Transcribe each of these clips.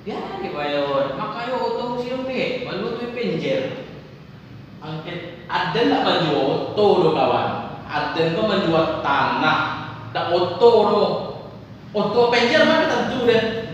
Biar bayon, makayo oto sino pe, malu tu penjer. Angket ada nak maju oto do kawan. Ada kau menjual tanah, dak oto do. Oto penjer mana tentu deh.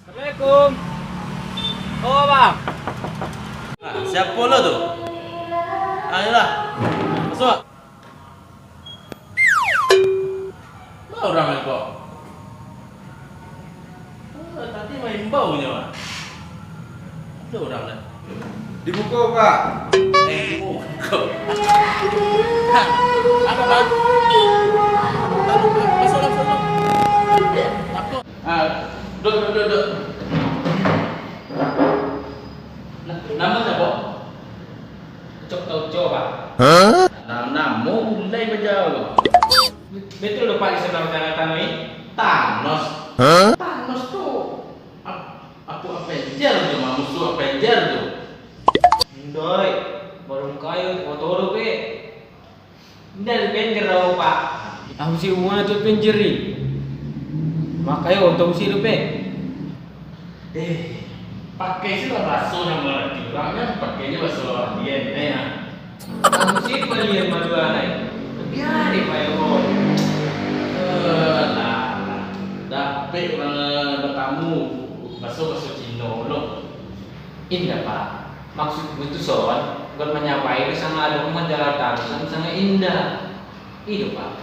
Assalamualaikum. Oh bang. Nah, siapa lo tuh? Ayolah, masuk. Mau ramai kok. Oh, tadi main baunya pak. Ada orang dah. Dibuka pak. Kok. Apa bang? Masuk. Apa? Duduk. Nama siapa? Cok tau coba. Nama mulai berjauh. Betul lupa di sebelah tangan tanah ini. Thanos. Thanos tuh. Aku Avenger tuh, musuh Avenger tuh. Doi, baru kayu motor pe. Dari penjer raw pak. Aku sih umumnya tuh penjeri. Makanya untuk sih pe. Pakai sih lah bakso yang berarti orangnya pakainya bakso dia ya. Aku sih belian madua naik. Biar deh pak yo. Lah, dapet orang bertamu bakso Cino loh. Indah pak. Maksud itu soal bukan menyapai itu sangat ada menjalatan sangat indah. Itu pak.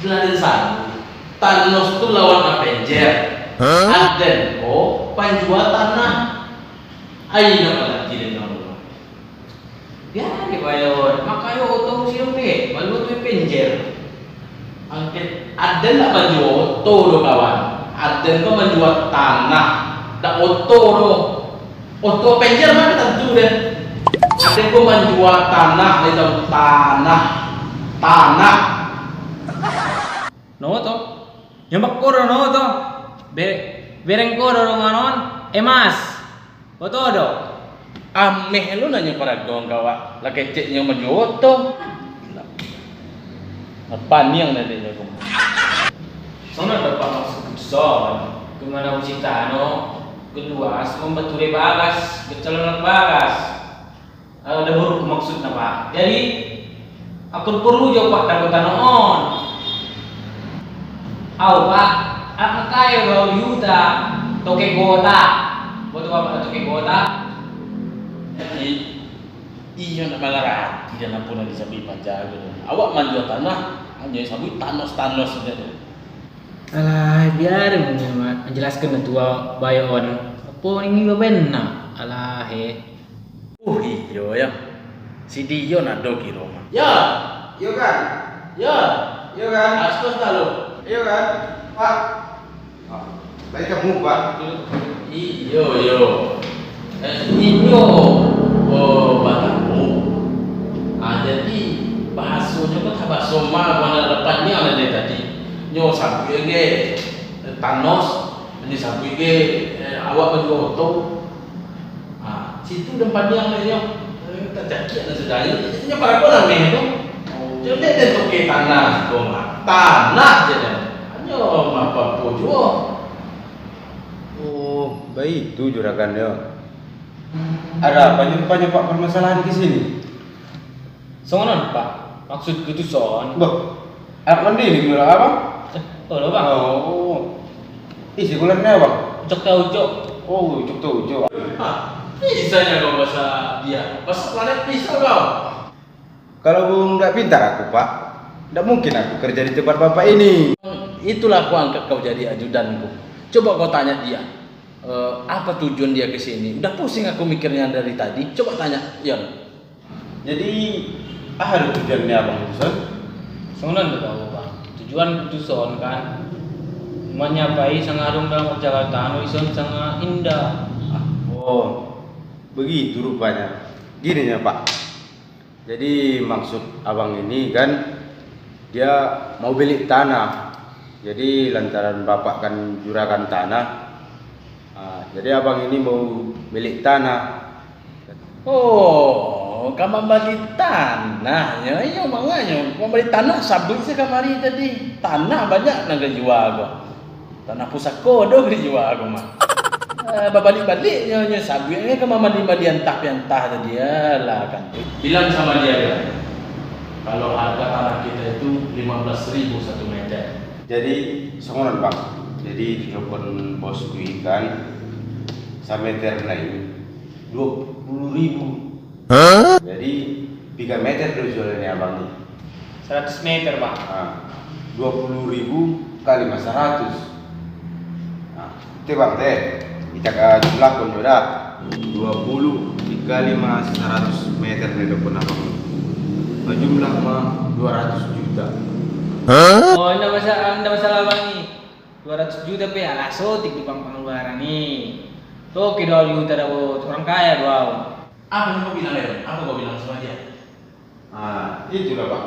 Jelasin satu. Thanos tuh lawan Avenger. Aden penjual tanah. Ayo nak lagi dengan Allah. Biar deh pak yo. Makanya oto sih pe, malu tu penjer. Angket ada nak menjual oto do kawan. Ada kau menjual tanah. Dak oto do. Oto penjer mana tentu deh. Ada kau menjual tanah itu tanah. No to. Yang bakor no to. Bereng ko do nganon emas. Foto do. Ameh lu nanya para gong kawa. Lah keceknya menjual oto. Apa nih yang nantinya kau? Soalnya dapat maksud besar. Kemana ucitano? Kedua, membetul bagas, kecelakaan bagas. Ada huruf maksudnya pak. Jadi, aku perlu jawab dapat on. Pak, aku kaya bau yuta, toke gota. Betul apa toke gota? Iya nak malah tidak nak pun ada sabi panjang. Awak manjual tanah hanya sabi Thanos saja tu. Alah, biar menjelaskan tua bayon. Apa ini benar? Alah, Iya ya. Si Dio nak do kiro mah. Iya kan? Ya. Iya kan? Astos lalu. Iya kan? Pak. Baik kamu pak. Iyo. Iyo. Oh, batamu. Jadi bahasanya kan bahasa mal mana depannya ada tadi. Nyo sabu ge Thanos, ini sabu ge awak menjual oto. Situ depan yang lainnya terjadi ada sedaya. Ini para kau namanya itu. Jadi dia toke tanah, tanah jadi. Hanya apa pujo. Oh, baik itu juragan ya. Ada apa pak permasalahan di sini? soalnya pak. Maksud itu soal. Bah, air mandi ini gimana apa? Oh, bang. Oh, isi kulernya bang. Cok tahu cok. Oh, ucuk tuh ucuk. Bisanya kau bahasa dia. Bahasa planet bisa kau. Kalau nggak pintar aku pak, nggak mungkin aku kerja di tempat bapak ini. Itulah aku angkat kau jadi ajudanku. Coba kau tanya dia. Apa tujuan dia ke sini? Udah pusing aku mikirnya dari tadi. Coba tanya, Yon. Jadi, ada tujuannya abang Dusun? Soalnya tahu bang. Tujuan itu soal kan. Menyapai sangat harum dalam perjalanan. Ison sangat indah. Oh, begitu rupanya. Gini ya Pak, Jadi maksud abang ini kan dia mau beli tanah. Jadi lantaran bapak kan juragan tanah, jadi abang ini mau beli tanah. Oh, kamu beli tanahnya, iya makanya kamu beli tanah sabun sih kamari tadi. Tanah banyak nak jual aku. Tanah pusako do jual aku mah. Balik-balik nyonya sabunnya kamu mandi antah tadi ya lah kan. Bilang sama dia ya. Kalau harga tanah kita itu 15.000 1 meter. Jadi songonan bang. Jadi telepon bosku kan semeter naik 20.000. Jadi 3 meter dulu jualannya abang nih. 100 meter bang. 20.000 kali mas 100. Itu bang teh. Kita ke jumlah pun udah 20 dikali mas 100 meter nih depan abang. Jumlah mah 200 juta. Oh, enggak masalah bang nih. 200 juta pe ala sotik di pengeluaran nih. Tuh kita juta dapat orang kaya doang. Apa yang kau bilang ya? Apa kau bilang sama dia? Itulah bang.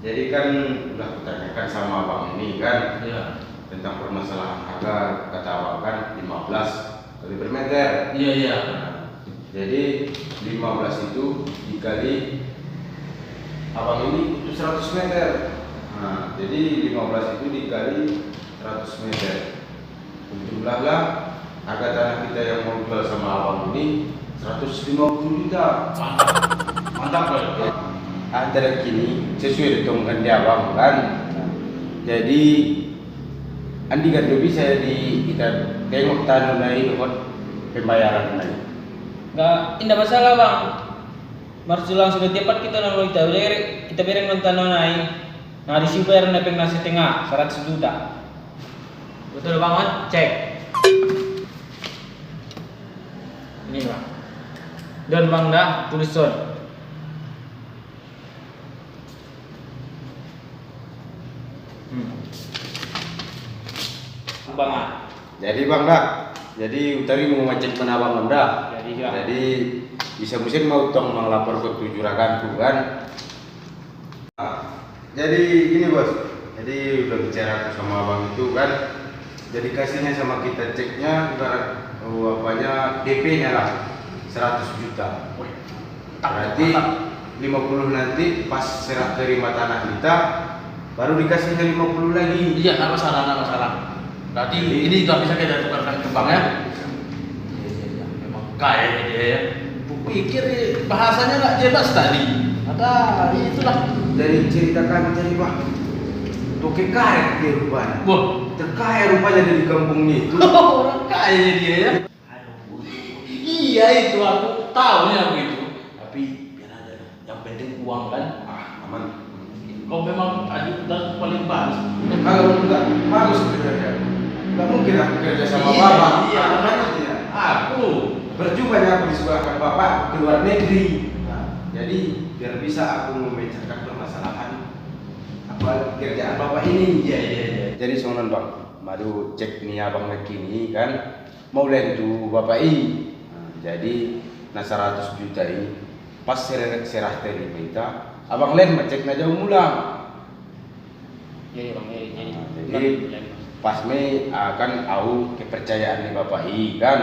Jadi kan udah kutanyakan sama abang ini kan Iya. tentang permasalahan harga, kata abang kan 15 kali per meter. Iya. Jadi 15 itu dikali abang ini itu 100 meter. Jadi 15 itu dikali 100 meter. Jumlahlah harga tanah kita yang mau jual sama abang ini 150 juta. Mantap loh. Antara kini sesuai hitungan dia abang kan. Jadi andi kan bisa kita tengok tanah naik dengan pembayaran naik. Enggak masalah bang. Marsu langsung ke tempat kita nang kita bereng nonton naik. Nah di situ bayar nepeng nasi tengah 100 juta. Betul banget, cek. Ini bang. Dan bang dah tulis son. Bang Jadi bang dah. Jadi utari mau ngecek penabang dah. Jadi bisa musim mau tong melapor ke juraganku kan. Jadi gini bos. Jadi udah bicara sama abang itu kan. Jadi kasihnya sama kita ceknya apanya DP-nya lah 100 juta. Berarti 50 nanti pas serah terima tanah kita baru dikasihnya 50 lagi. Iya, nggak masalah. Berarti ini nggak bisa kita tukarkan ke bank ya? Iya. Memang kaya dia ya. Pikir bahasanya nggak jelas tadi. Ada itulah. Dari ceritakan jadi pak. Toke kaya dia rupanya. Wah, Terkaya rupanya dari kampungnya itu. orang kaya dia ya. Aduh, iya itu aku tahu ya begitu. Tapi biar aja, yang penting uang kan. Aman. Kau memang ajudan paling bagus. Kalau enggak bagus kerja. Enggak mungkin aku kerja sama Iya, bapak. iya. Makanya Aku percuma aku disuruhkan bapak ke luar negeri. Jadi biar bisa aku memecahkan permasalahan apa kerjaan bapak ini. iya. Jadi soalnya bang, madu cek nih abang lagi ini kan mau lentu bapak ini. Jadi 100 juta ini pas serah terima kita, abang len cek aja ulang. Jadi bang, Jadi pas me akan au kepercayaan nih bapak i kan.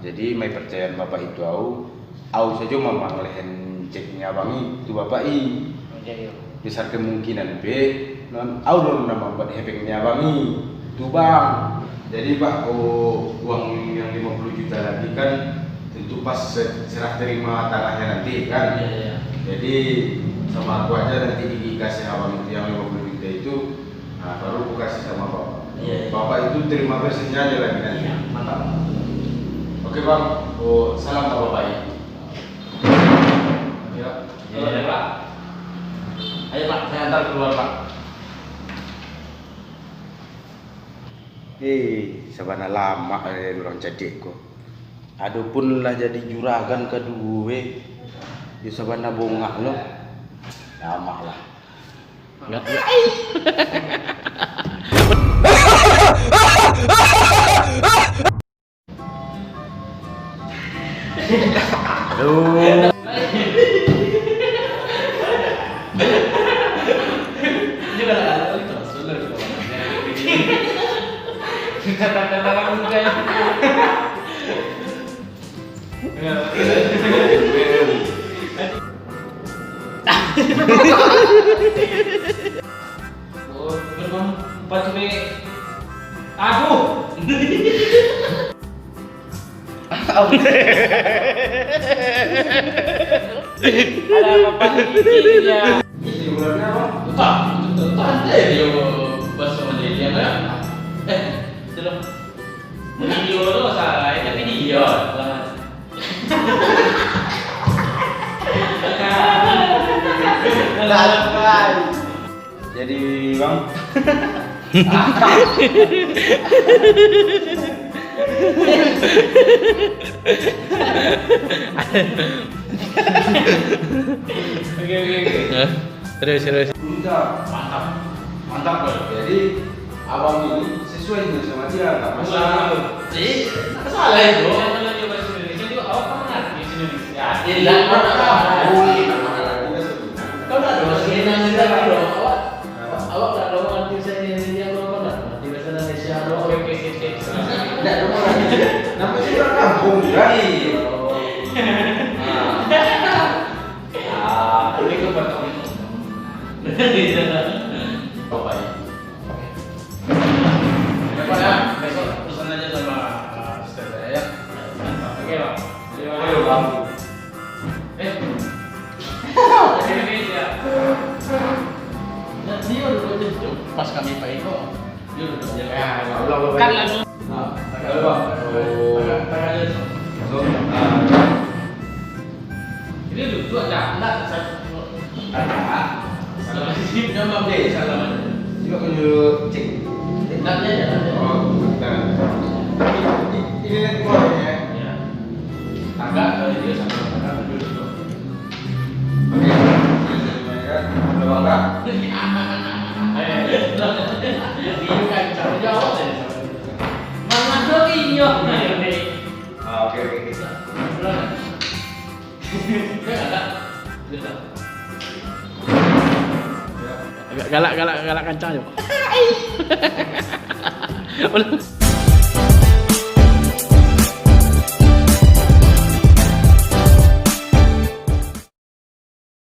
Jadi mai percayaan bapak itu au saja mamang lehen ceknya abang itu bapak i. Besar kemungkinan B non au non nama buat hepengnya abang itu bang. Jadi pak uang yang 50 juta lagi kan tentu pas serah terima tanahnya nanti kan. Iya. Jadi sama aku aja nanti dikasih abang itu yang 50 juta itu, baru aku kasih sama bapak. Iya. Bapak itu terima bersihnya aja lagi nanti. Iya, mantap. Oke bang, salam pak bapak. Ya. Iya, Pak. Ayo Pak, saya antar keluar Pak. Sabana lama orang jadi kok. Adapun lah jadi juragan kedua, di sabana bongak loh. Lama lah. Enggak. Aduh. Oh, gerbang bature. Aduh. Ada apa ini ya? Ini bulannya apa? Tak, ada dia bahasa Malaysia kan? Sudah. Video lo salah, tapi dia. Jadi bang, Oke. Serius. Mantap, mantap bro. jadi abang ini sesuai dengan sama dia, nggak masalah. Tak salah itu. Saya belajar bahasa Indonesia juga awak kan ngerti bahasa Indonesia. Tidak pernah. Kau tak ada bahasa Indonesia bro. Awak tak ada ngerti bahasa Indonesia bro. Kau tak ngerti bahasa Indonesia bro. Oke, sip. Tidak ada orang. Namanya sih orang kampung kan? Ini ke pertama. Bapak ya. Bapak ya, besok pesan aja sama Stella ya. Oke, Bang. Ayo bang. Indonesia. Nah, dia duduk aja. Pas kami Pak Eko, dia duduk aja. Ya, Allah. Kan langsung. Halo bang. Tangan aja. So, Ini lucu ada. Enggak, saya Salah sih. Nyambang deh, salam aja. juga kunjung cek. Nanti aja. Oh, bentar. Ini net keluarnya. Ya. Tangga kalau dia sama tangga duduk. Oke. Udah bang. Dia kan cara jawab deh. Mana tuh iyo? Oke. Agak galak kancang aja.